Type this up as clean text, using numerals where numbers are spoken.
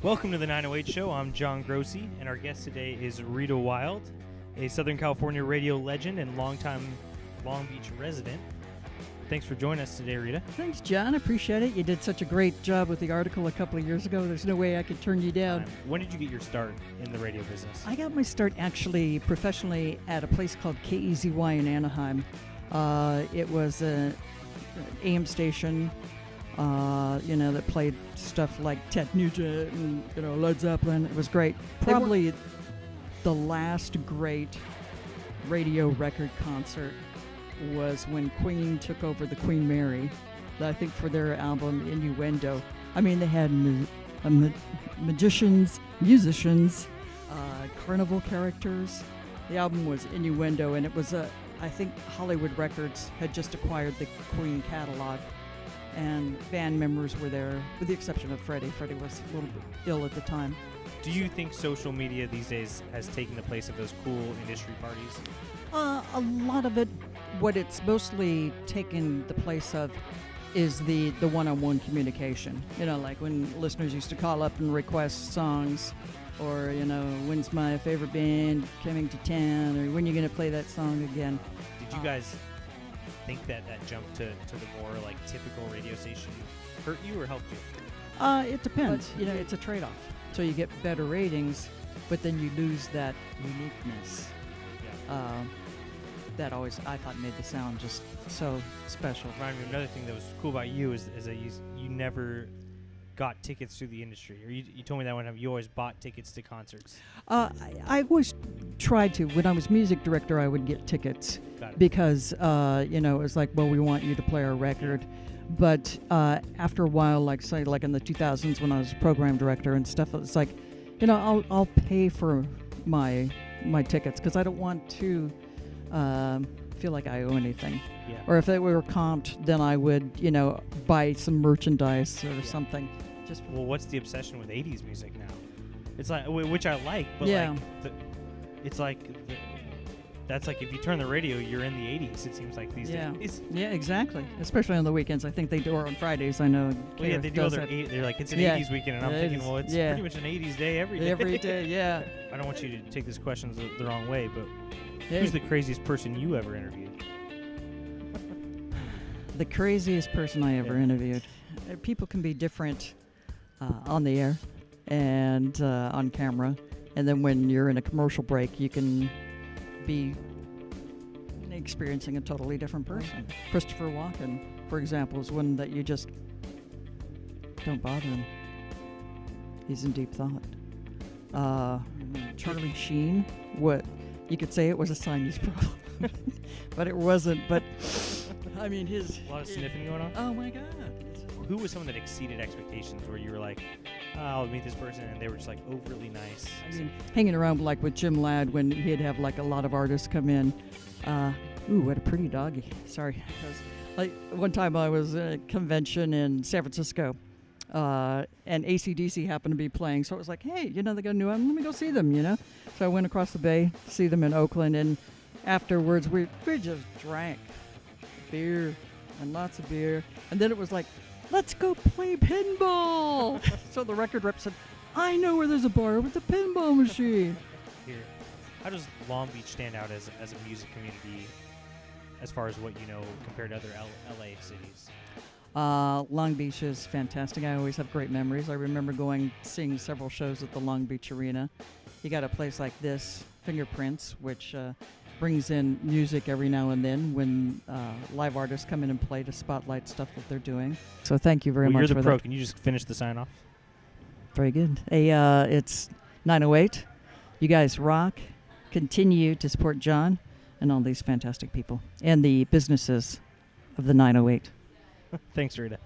Welcome to the 908 Show. I'm John Grossi, and our guest today is Rita Wilde, a Southern California radio legend and longtime Long Beach resident. Thanks for joining us today, Rita. Thanks, John. I appreciate it. You did such a great job with the article a couple of years ago. There's no way I could turn you down. When did you get your start in the radio business? I got my start actually professionally at a place called KEZY in Anaheim. It was an AM station, that played stuff like Ted Nugent and, Led Zeppelin. It was great. Probably the last great radio record concert was when Queen took over the Queen Mary, I think for their album Innuendo. I mean, they had magicians, musicians, carnival characters. The album was Innuendo, and it was I think Hollywood Records had just acquired the Queen catalog, and band members were there, with the exception of Freddie. Freddie was a little bit ill at the time. Do you think social media these days has taken the place of those cool industry parties? A lot of it, what it's mostly taken the place of is the one-on-one communication. Like when listeners used to call up and request songs, or, when's my favorite band coming to town, or when you're going to play that song again. Did you guys think that jump to the more like typical radio station hurt you or helped you? It depends. It's a trade-off. So you get better ratings, but then you lose that uniqueness. Yeah. That always, I thought, made the sound just so special. Remind me, another thing that was cool about you is that you never got tickets through the industry. Or you told me that one time you always bought tickets to concerts. I always tried to. When I was music director, I would get tickets because, it was like, well, we want you to play our record. But after a while, like in the 2000s when I was program director and stuff, it's like, I'll pay for my tickets because I don't want to feel like I owe anything. Yeah. Or if they were comped, then I would, buy some merchandise or something. Well, what's the obsession with 80s music now? It's like, which I like, but that's like if you turn the radio, you're in the 80s, it seems like these days. Yeah, exactly. Especially on the weekends. I think they do, or on Fridays, I know. Well, yeah, they do they're like, it's an 80s weekend, and I'm thinking, well, it's pretty much an 80s day every day. Every day, yeah. I don't want you to take this question the wrong way, but who's the craziest person you ever interviewed? The craziest person I ever interviewed. People can be different on the air and on camera, and then when you're in a commercial break, you can be experiencing a totally different person. Christopher Walken, for example, is one that you just don't bother him. He's in deep thought. Charlie Sheen, what you could say it was a sinus problem, but it wasn't. But I mean, a lot of sniffing going on. Oh my God! Who was someone that exceeded expectations, where you were like, I'll meet this person, and they were just like overly nice? I mean, hanging around like with Jim Ladd when he'd have like a lot of artists come in. Ooh, what a pretty doggy. Sorry. Like one time I was at a convention in San Francisco, and AC/DC happened to be playing. So it was like, hey, they got a new album. Let me go see them, So I went across the bay to see them in Oakland, and afterwards we just drank beer and lots of beer. And then it was like, let's go play pinball. So the record rep said, I know where there's a bar with a pinball machine. Here, how does Long Beach stand out as a music community as far as what you know compared to other LA cities? Long Beach is fantastic. I always have great memories. I remember seeing several shows at the Long Beach Arena. You got a place like this, Fingerprints, which brings in music every now and then when live artists come in and play to spotlight stuff that they're doing. So thank you very much for that. You're the pro. Can you just finish the sign off? Very good. Hey, it's 908. You guys rock. Continue to support John and all these fantastic people and the businesses of the 908. Thanks, Rita.